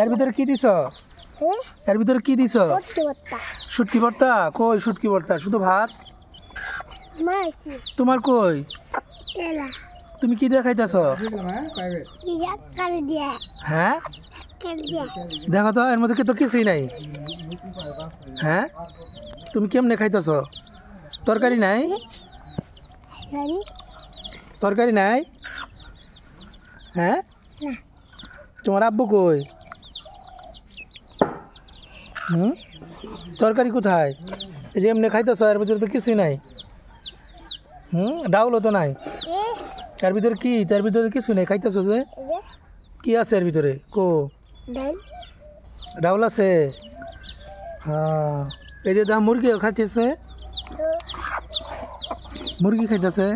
এর ভিতরে কি দিছ? এর ভিতরে কি দিছ? শুটকি ভর্তা। কই শুটকি ভর্তা? শুধু ভাত? তোমার কই? তুমি কি দিয়ে খাইতেছ? হ্যাঁ দেখো তো, এর মধ্যে তো কিছুই নাই। হ্যাঁ তুমি কেমনে খাইতেছ? তরকারি নাই? তরকারি নাই? হ্যাঁ তোমার আব্বু কই? তরকারি কোথায়? এই যে এমনি খাইতেছ, এর ভিতরে তো কিছুই নাই। ডাউলও তো নাই। এর ভিতরে কি? তার ভিতরে কিছু নেই, খাইতেছ যে? কি আছে এর ভিতরে? কো ডাউল আছে? হ্যাঁ এই যে মুরগি খাইতেছে, মুরগি খাইতেছে।